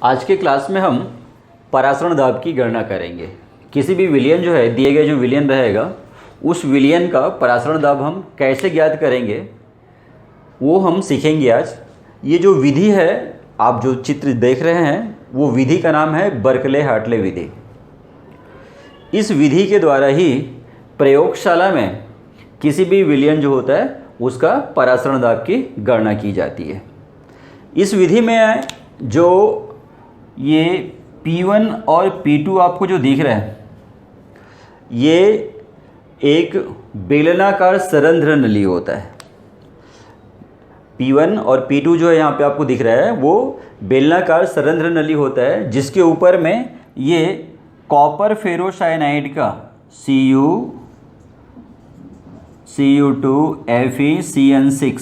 आज के क्लास में हम परासरण दाब की गणना करेंगे। किसी भी विलयन जो है, दिए गए जो विलयन रहेगा उस विलयन का परासरण दाब हम कैसे ज्ञात करेंगे वो हम सीखेंगे आज। ये जो विधि है, आप जो चित्र देख रहे हैं, वो विधि का नाम है बर्कले हार्टले विधि। इस विधि के द्वारा ही प्रयोगशाला में किसी भी विलयन जो होता है उसका परासरण दाब की गणना की जाती है। इस विधि में जो ये P1 और P2 आपको जो दिख रहा है, ये एक बेलनाकार सरंध्र नली होता है। P1 और P2 जो है यहाँ पे आपको दिख रहा है वो बेलनाकार सरंध्र नली होता है, जिसके ऊपर में ये कॉपर फेरोसाइनाइड का Cu2Fe(CN6)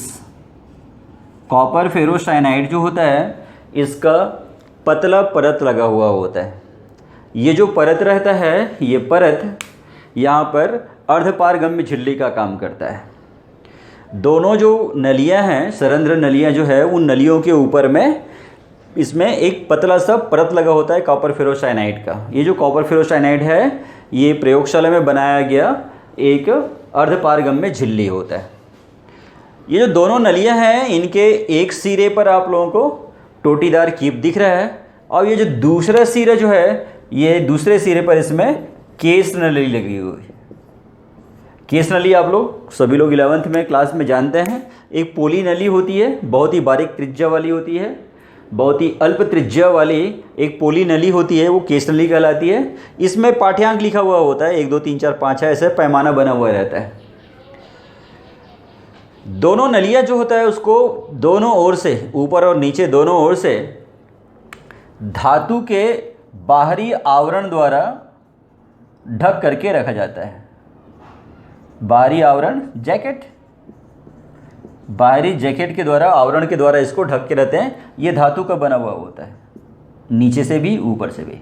कॉपर फेरोसाइनाइड जो होता है इसका पतला परत लगा हुआ होता है। ये जो परत रहता है, ये परत यहाँ पर अर्धपारगम्य झिल्ली का काम करता है। दोनों जो नलियाँ हैं, सरंध्र नलियाँ जो है, उन नलियों के ऊपर में इसमें एक पतला सा परत लगा होता है कॉपर फेरोसाइनाइड का। ये जो कॉपर फेरोसाइनाइड है ये प्रयोगशाला में बनाया गया एक अर्धपारगम्य झिल्ली होता है। ये जो दोनों नलियाँ हैं इनके एक सिरे पर आप लोगों को टोटीदार कीप दिख रहा है, और ये जो दूसरा सिरा जो है, ये दूसरे सिरे पर इसमें केस नली लगी हुई है। केस नली आप लोग सभी लोग 11th में क्लास में जानते हैं। एक पोली नली होती है, बहुत ही बारीक त्रिज्या वाली होती है। बहुत ही अल्प त्रिज्या वाली एक पोली नली होती है, वो केस नली कहलाती है। इसमें पाठ्यांक लिखा हुआ होता है, 1 2 3 4 5 है, ऐसे पैमाना बना हुआ रहता है। दोनों नलियाँ जो होता है उसको दोनों ओर से, ऊपर और नीचे दोनों ओर से धातु के बाहरी आवरण द्वारा ढक करके रखा जाता है। बाहरी आवरण जैकेट, बाहरी जैकेट के द्वारा, आवरण के द्वारा इसको ढक के रहते हैं। ये धातु का बना हुआ होता है, नीचे से भी ऊपर से भी।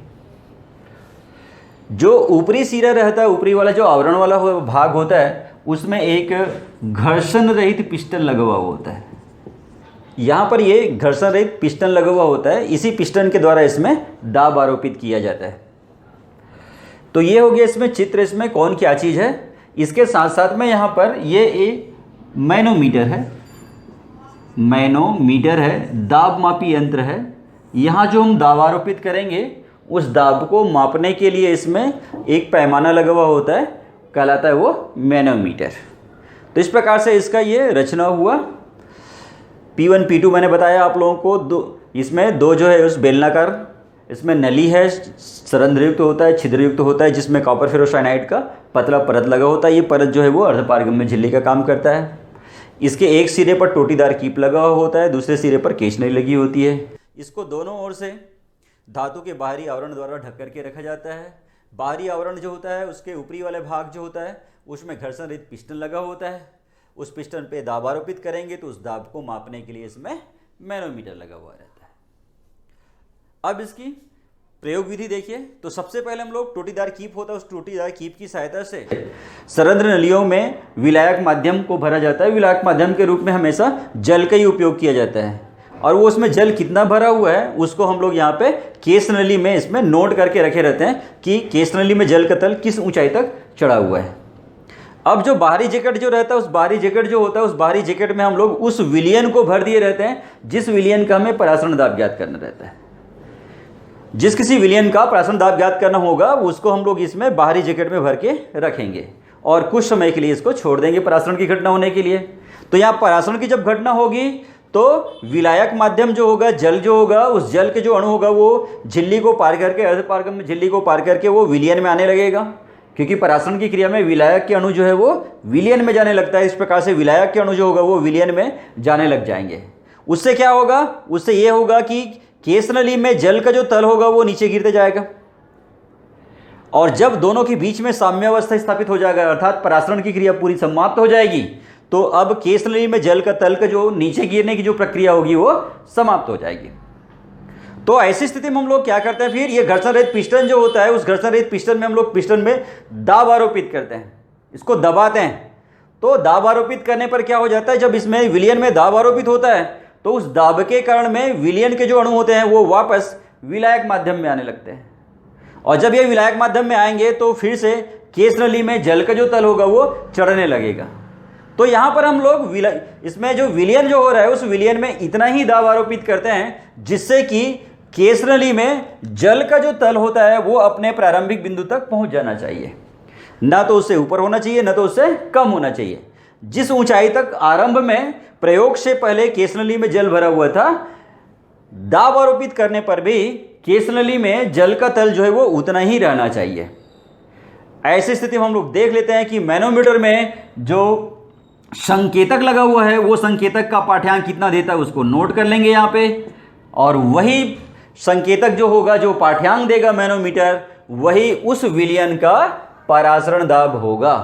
जो ऊपरी सिरा रहता है, ऊपरी वाला जो आवरण वाला भाग होता है, उसमें एक घर्षण रहित पिस्टन लगा हुआ होता है। यहाँ पर ये घर्षण रहित पिस्टन लगा हुआ होता है। इसी पिस्टन के द्वारा इसमें दाब आरोपित किया जाता है। तो ये हो गया इसमें चित्र, इसमें कौन क्या चीज़ है। इसके साथ साथ में यहाँ पर ये एक मैनोमीटर है, मैनोमीटर है, दाब मापी यंत्र है। यहाँ जो हम दाब आरोपित करेंगे उस दाब को मापने के लिए इसमें एक पैमाना लगा हुआ होता है, कहलाता है वो मैनोमीटर। तो इस प्रकार से इसका ये रचना हुआ। P1 P2 मैंने बताया आप लोगों को। इसमें दो जो है उस बेलनाकार, इसमें नली है, सरंध्रयुक्त होता है, छिद्रयुक्त होता है, जिसमें कॉपर फेरोसाइनाइड का पतला परत लगा होता है। ये परत जो है वो अर्धपारगम्य झिल्ली का काम करता है। इसके एक सिरे पर टोटीदार कीप लगा हुआ होता है, दूसरे सिरे पर केस नली लगी होती है। इसको दोनों ओर से धातु के बाहरी आवरण द्वारा ढक करके रखा जाता है। बाहरी आवरण जो होता है उसके ऊपरी वाले भाग जो होता है उसमें घर्षण रहित पिस्टन लगा होता है। उस पिस्टन पे दाब आरोपित करेंगे तो उस दाब को मापने के लिए इसमें मैनोमीटर लगा हुआ रहता है। अब इसकी प्रयोग विधि देखिए। तो सबसे पहले हम लोग टोटीदार कीप होता है, उस टोटीदार कीप की सहायता से सरंध्र नलियों में विलायक माध्यम को भरा जाता है। विलायक माध्यम के रूप में हमेशा जल का ही उपयोग किया जाता है, और वो उसमें जल कितना भरा हुआ है उसको हम लोग यहाँ पे केस नली में इसमें नोट करके रखे रहते हैं कि केस नली में जल का तल किस ऊंचाई तक चढ़ा हुआ है। अब जो बाहरी जैकेट जो रहता है, उस बाहरी जैकेट जो होता है, उस बाहरी जैकेट में हम लोग उस विलयन को भर दिए रहते हैं जिस विलयन का हमें परासरण दाब ज्ञात करना रहता है। जिस किसी विलयन का परासरण दाब ज्ञात करना होगा उसको हम लोग इसमें बाहरी जैकेट में भर के रखेंगे और कुछ समय के लिए इसको छोड़ देंगे परासरण की घटना होने के लिए। तो यहाँ परासरण की जब घटना होगी तो विलायक माध्यम जो होगा, जल जो होगा, उस जल के जो अणु होगा वो झिल्ली को पार करके, अर्धपारगम्य झिल्ली को पार करके वो विलयन में आने लगेगा। क्योंकि परासरण की क्रिया में विलायक के अणु जो है वो विलयन में जाने लगता है। इस प्रकार से विलायक के अणु जो होगा वो विलयन में जाने लग जाएंगे। उससे क्या होगा, उससे ये होगा कि केस नली में जल का जो तल होगा वो नीचे गिरते जाएगा, और जब दोनों के बीच में साम्यावस्था स्थापित हो जाएगा, अर्थात परासरण की क्रिया पूरी समाप्त हो जाएगी, तो अब केस नली में जल का तल का जो नीचे गिरने की जो प्रक्रिया होगी वो समाप्त हो जाएगी। तो ऐसी स्थिति में हम लोग क्या करते हैं, फिर ये घर्षण रहित पिस्टन जो होता है, उस घर्षण रहित पिस्टन में हम लोग पिस्टन में दाब आरोपित करते हैं, इसको दबाते हैं। तो दाब आरोपित करने पर क्या हो जाता है, जब इसमें विलयन में दाब आरोपित होता है तो उस दाब के कारण में विलयन के जो अणु होते हैं वो वापस विलायक माध्यम में आने लगते हैं। और जब ये विलायक माध्यम में आएंगे तो फिर से केस नली में जल का जो तल होगा वो चढ़ने लगेगा। तो यहाँ पर हम लोग इसमें जो विलयन जो हो रहा है उस विलयन में इतना ही दाब आरोपित करते हैं जिससे कि केस नली में जल का जो तल होता है वो अपने प्रारंभिक बिंदु तक पहुँच जाना चाहिए, ना तो उससे ऊपर होना चाहिए ना तो उससे कम होना चाहिए। जिस ऊंचाई तक आरंभ में प्रयोग से पहले केस नली में जल भरा हुआ था, दाब आरोपित करने पर भी केस नली में जल का तल जो है वो उतना ही रहना चाहिए। ऐसी स्थिति में हम लोग देख लेते हैं कि मैनोमीटर में जो संकेतक लगा हुआ है वो संकेतक का पाठ्यांक कितना देता है उसको नोट कर लेंगे यहाँ पे, और वही संकेतक जो होगा जो पाठ्यांक देगा मैनोमीटर वही उस विलयन का परासरण दाब होगा।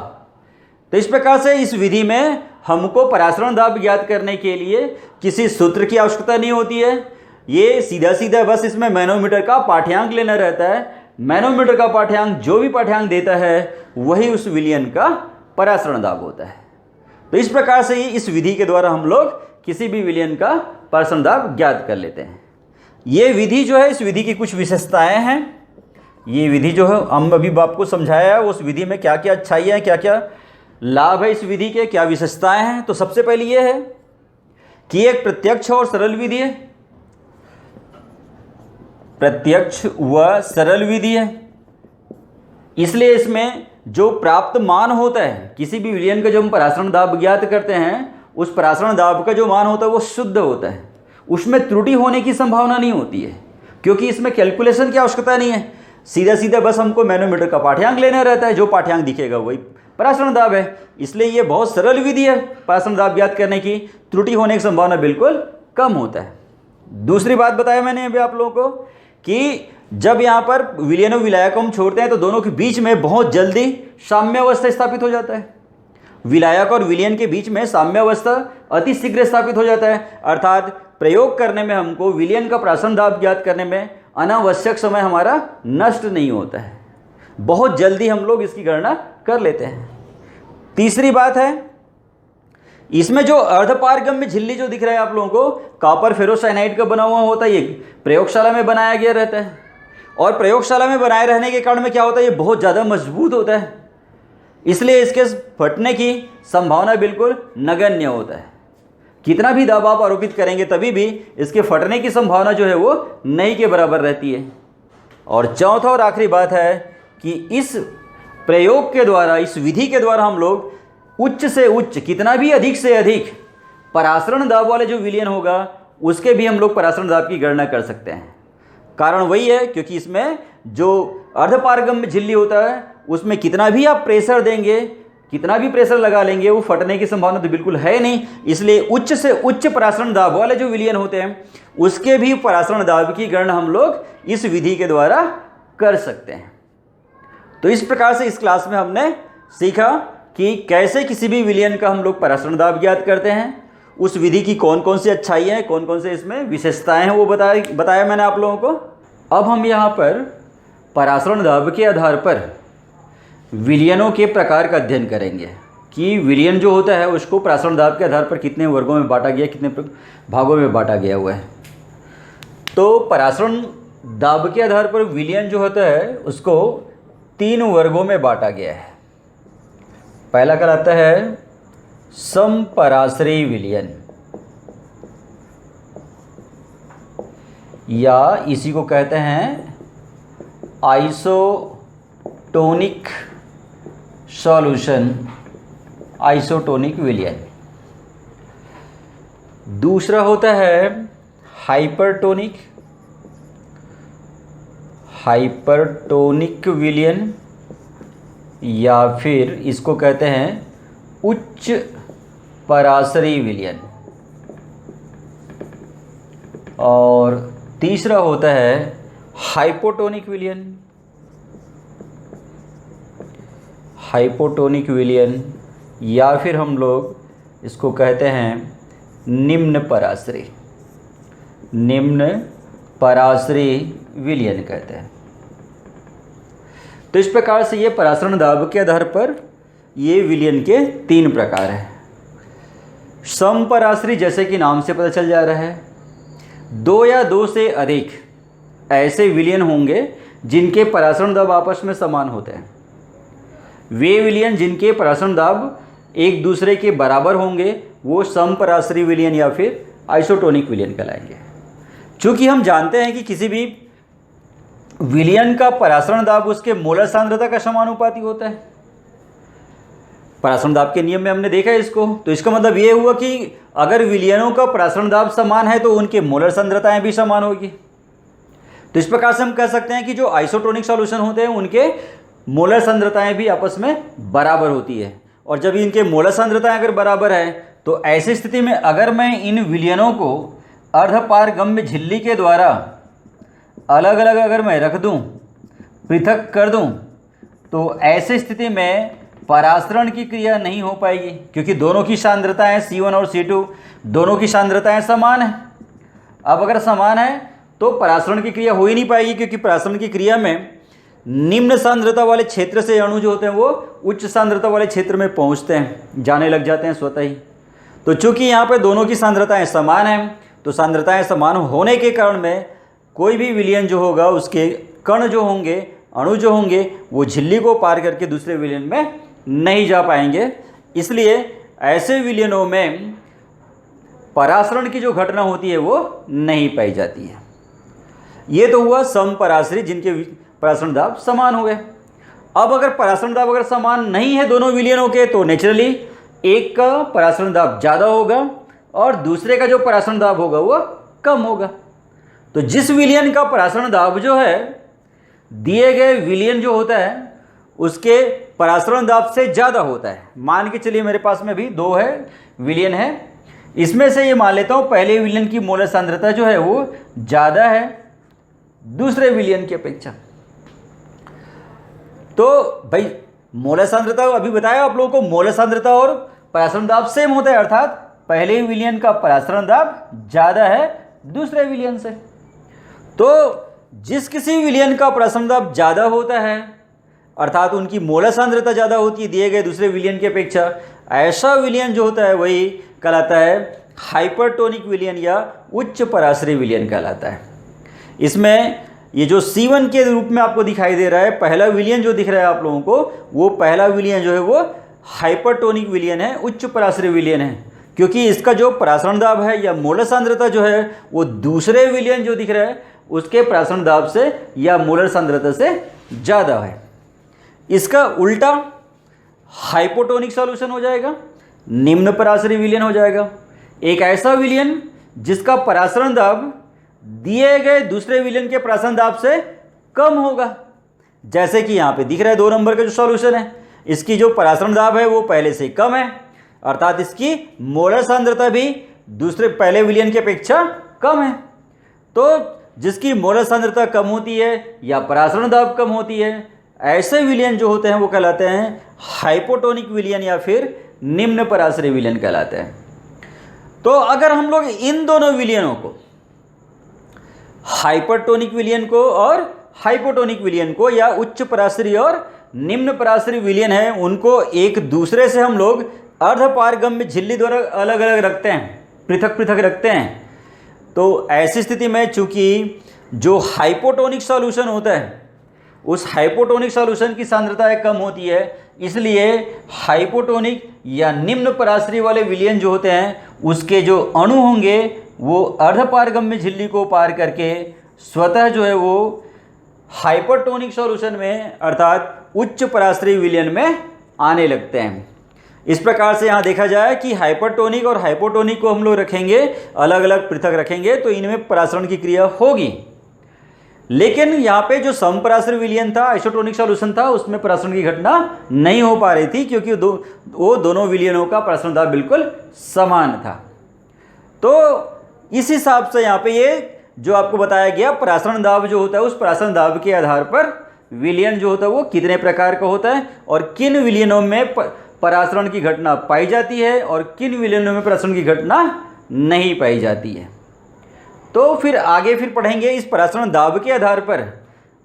तो इस प्रकार से इस विधि में हमको परासरण दाब ज्ञात करने के लिए किसी सूत्र की आवश्यकता नहीं होती है। ये सीधा सीधा बस इसमें मैनोमीटर का पाठ्यांक लेना रहता है। मैनोमीटर का पाठ्यांक जो भी पाठ्यांक देता है वही उस विलयन का परासरण दाब होता है। तो इस प्रकार से ही इस विधि के द्वारा हम लोग किसी भी विलयन का परासरण दाब ज्ञात कर लेते हैं। ये विधि जो है, इस विधि की कुछ विशेषताएं हैं। ये विधि जो है हम अभी आपको समझाया है उस विधि में क्या क्या अच्छाइयाँ हैं, क्या क्या लाभ है इस विधि के, क्या विशेषताएं हैं। तो सबसे पहले ये है कि एक प्रत्यक्ष और सरल विधि है, प्रत्यक्ष व सरल विधि है। इसलिए इसमें जो प्राप्त मान होता है किसी भी विलयन का जो हम परासरण दाब ज्ञात करते हैं उस परासरण दाब का जो मान होता है वो शुद्ध होता है, उसमें त्रुटि होने की संभावना नहीं होती है, क्योंकि इसमें कैलकुलेशन की आवश्यकता नहीं है। सीधा सीधा बस हमको मैनोमीटर का पाठ्यांक लेना रहता है, जो पाठ्यांक दिखेगा वही परासरण दाब है। इसलिए ये बहुत सरल विधि है परासरण दाब ज्ञात करने की, त्रुटि होने की संभावना बिल्कुल कम होता है। दूसरी बात बताया मैंने अभी आप लोगों को कि जब यहाँ पर विलयन और विलायक हम छोड़ते हैं तो दोनों के बीच में बहुत जल्दी साम्यावस्था स्थापित हो जाता है। विलायक और विलयन के बीच में साम्यावस्था अति शीघ्र स्थापित हो जाता है, अर्थात प्रयोग करने में हमको विलयन का परासरण दाब ज्ञात करने में अनावश्यक समय हमारा नष्ट नहीं होता है, बहुत जल्दी हम लोग इसकी गणना कर लेते हैं। तीसरी बात है इसमें जो अर्धपारगम्य झिल्ली जो दिख रहा है आप लोगों को कॉपर फेरोसाइनाइड का बना हुआ होता है, ये प्रयोगशाला में बनाया गया रहता है, और प्रयोगशाला में बनाए रहने के कारण में क्या होता है ये बहुत ज़्यादा मजबूत होता है, इसलिए इसके फटने की संभावना बिल्कुल नगण्य होता है। कितना भी दाब आप आरोपित करेंगे तभी भी इसके फटने की संभावना जो है वो नहीं के बराबर रहती है। और चौथा और आखिरी बात है कि इस प्रयोग के द्वारा, इस विधि के द्वारा हम लोग उच्च से उच्च, कितना भी अधिक से अधिक परासरण दाब वाले जो विलयन होगा उसके भी हम लोग परासरण दाब की गणना कर सकते हैं। कारण वही है क्योंकि इसमें जो अर्धपारगम्य झिल्ली होता है उसमें कितना भी आप प्रेशर देंगे, कितना भी प्रेशर लगा लेंगे, वो फटने की संभावना तो बिल्कुल है नहीं। इसलिए उच्च से उच्च परासरण दाब वाले जो विलयन होते हैं उसके भी परासरण दाब की गणना हम लोग इस विधि के द्वारा कर सकते हैं। तो इस प्रकार से इस क्लास में हमने सीखा कि कैसे किसी भी विलयन का हम लोग परासरण दाब ज्ञात करते हैं, उस विधि की कौन कौन सी अच्छाइयाँ हैं, कौन कौन से इसमें विशेषताएं हैं वो बताया मैंने आप लोगों को। अब हम यहाँ पर परासरण दाब के आधार पर विलयनों के प्रकार का अध्ययन करेंगे कि विलयन जो होता है उसको परासरण दाब के आधार पर कितने वर्गों में बांटा गया, कितने भागों में बांटा गया हुआ है। तो परासरण दाब के आधार पर विलयन जो होता है उसको 3 वर्गों में बांटा गया है। पहला कहलाता है समपराश्रयी विलयन, या इसी को कहते हैं आइसोटोनिक सॉल्यूशन, आइसोटोनिक विलयन। दूसरा होता है हाइपरटोनिक, हाइपरटोनिक विलयन, या फिर इसको कहते हैं उच्च पराश्रयी विलयन। और तीसरा होता है हाइपोटोनिक विलयन, हाइपोटोनिक विलयन, या फिर हम लोग इसको कहते हैं निम्न पराश्रयी, निम्न पराश्रयी विलयन कहते हैं। तो इस प्रकार से ये परासरण दाब के आधार पर ये विलयन के 3 प्रकार हैं। समपराश्रयी जैसे कि नाम से पता चल जा रहा है, 2 या 2 से अधिक ऐसे विलयन होंगे जिनके परासरण दाब आपस में समान होते हैं। वे विलयन जिनके परासरण दाब एक दूसरे के बराबर होंगे वो समपरासरी विलयन या फिर आइसोटोनिक विलयन कहलाएंगे। चूँकि हम जानते हैं कि किसी भी विलयन का परासरण दाब उसके मोलर सांद्रता का समानुपाती होता है। परासरण दाब के नियम में हमने देखा है इसको। तो इसका मतलब ये हुआ कि अगर विलयनों का परासरण दाब समान है तो उनके मोलर सांद्रताएं भी समान होगी। तो इस प्रकार से हम कह सकते हैं कि जो आइसोटोनिक सॉल्यूशन होते हैं उनके मोलर सांद्रताएं भी आपस में बराबर होती है। और जब इनके मोलर सांद्रताएं अगर बराबर है तो ऐसी स्थिति में अगर मैं इन विलयनों को अर्धपारगम्य झिल्ली के द्वारा अलग अलग अगर मैं रख दूं, पृथक कर दूं, तो ऐसी स्थिति में परासरण की क्रिया नहीं हो पाएगी, क्योंकि दोनों की सांद्रताएं C1 और C2 दोनों की सांद्रताएं समान है। अब अगर समान है तो परासरण की क्रिया हो ही नहीं पाएगी, क्योंकि परासरण की क्रिया में निम्न सांद्रता वाले क्षेत्र से अणु जो होते हैं वो उच्च सांद्रता वाले क्षेत्र में पहुंचते हैं, जाने लग जाते हैं स्वतः ही। तो चूंकि यहाँ पे दोनों की सांद्रताएं समान हैं, तो सांद्रताएं समान होने के कारण में कोई भी विलयन जो होगा उसके कण जो होंगे, अणु जो होंगे, वो झिल्ली को पार करके दूसरे विलयन में नहीं जा पाएंगे। इसलिए ऐसे विलयनों में परासरण की जो घटना होती है वो नहीं पाई जाती है। ये तो हुआ समपरासरी जिनके परासरण दाब समान हुए। अब अगर परासरण दाब अगर समान नहीं है दोनों विलयनों के, तो नेचुरली एक का परासरण दाब ज़्यादा होगा और दूसरे का जो परासरण दाब होगा वो कम होगा। तो जिस विलयन का परासरण दाब जो है दिए गए विलयन जो होता है उसके परासरण दाब से ज़्यादा होता है। मान के चलिए मेरे पास में भी दो है विलयन है, इसमें से ये मान लेता हूँ पहले विलयन की मोलर सांद्रता जो है वो ज़्यादा है दूसरे विलयन की अपेक्षा। तो भाई मोलर सांद्रता अभी बताया आप लोगों को, मोलर सांद्रता और परासरण दाब सेम होता है, अर्थात पहले विलयन का परासरण दाब ज़्यादा है दूसरे विलयन से। तो जिस किसी विलयन का परासरण दाब ज़्यादा होता है अर्थात उनकी मोलर सांद्रता ज़्यादा होती है दिए गए दूसरे विलयन की अपेक्षा, ऐसा विलयन जो होता है वही कहलाता है हाइपरटोनिक विलयन या उच्च परासरी विलयन कहलाता है। इसमें ये जो C1 के रूप में आपको दिखाई दे रहा है, पहला विलयन जो दिख रहा है आप लोगों को, वो पहला विलयन जो है वो हाइपरटोनिक विलयन है, उच्च परासरी विलयन है, क्योंकि इसका जो परासरण दाब है या मोलर सांद्रता जो है वो दूसरे विलयन जो दिख रहा है उसके परासरण दाब से या मोलर सांद्रता से ज़्यादा है। इसका उल्टा हाइपोटोनिक सॉल्यूशन हो जाएगा, निम्न परासरी विलयन हो जाएगा। एक ऐसा विलयन जिसका परासरण दाब दिए गए दूसरे विलयन के परासरण दाब से कम होगा, जैसे कि यहाँ पे दिख रहा है 2 नंबर का जो सॉल्यूशन है, इसकी जो परासरण दाब है वो पहले से कम है, अर्थात इसकी मोलर सांद्रता भी दूसरे पहले विलयन की अपेक्षा कम है। तो जिसकी मोलर सांद्रता कम होती है या परासरण दाब कम होती है, ऐसे विलयन जो होते हैं वो कहलाते हैं हाइपोटोनिक विलयन या फिर निम्न परासरी विलयन कहलाते हैं। तो अगर हम लोग इन दोनों विलयनों को, हाइपरटोनिक विलयन को और हाइपोटोनिक विलयन को, या उच्च परासरी और निम्न परासरी विलयन है, उनको एक दूसरे से हम लोग अर्धपारगम्य झिल्ली द्वारा अलग अलग रखते हैं, पृथक पृथक रखते हैं, तो ऐसी स्थिति में चूंकि जो हाइपोटोनिक सॉल्यूशन होता है उस हाइपोटोनिक सॉल्यूशन की सांद्रता कम होती है, इसलिए हाइपोटोनिक या निम्न परासरी वाले विलयन जो होते हैं उसके जो अणु होंगे वो अर्धपारगम्य झिल्ली को पार करके स्वतः जो है वो हाइपरटोनिक सॉल्यूशन में अर्थात उच्च परासरी विलयन में आने लगते हैं। इस प्रकार से यहाँ देखा जाए कि हाइपरटोनिक और हाइपोटोनिक को हम लोग रखेंगे अलग अलग पृथक रखेंगे तो इनमें परासरण की क्रिया होगी, लेकिन यहाँ पे जो समपरासरी विलयन था, आइसोटोनिक सॉल्यूशन था, उसमें परासरण की घटना नहीं हो पा रही थी क्योंकि वो दोनों विलयनों का परासरण दाब बिल्कुल समान था। तो इस हिसाब से यहाँ पे ये जो आपको बताया गया परासरण दाब जो होता है उस परासरण दाब के आधार पर विलयन जो होता है वो कितने प्रकार का होता है और किन विलयनों में परासरण की घटना पाई जाती है और किन विलयनों में परासरण की घटना नहीं पाई जाती है। तो फिर आगे पढ़ेंगे इस परासरण दाब के आधार पर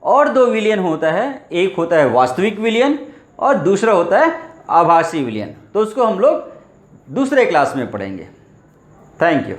और 2 विलयन होता है, एक होता है वास्तविक विलयन और दूसरा होता है आभासी विलयन। तो उसको हम लोग दूसरे क्लास में पढ़ेंगे। Thank you.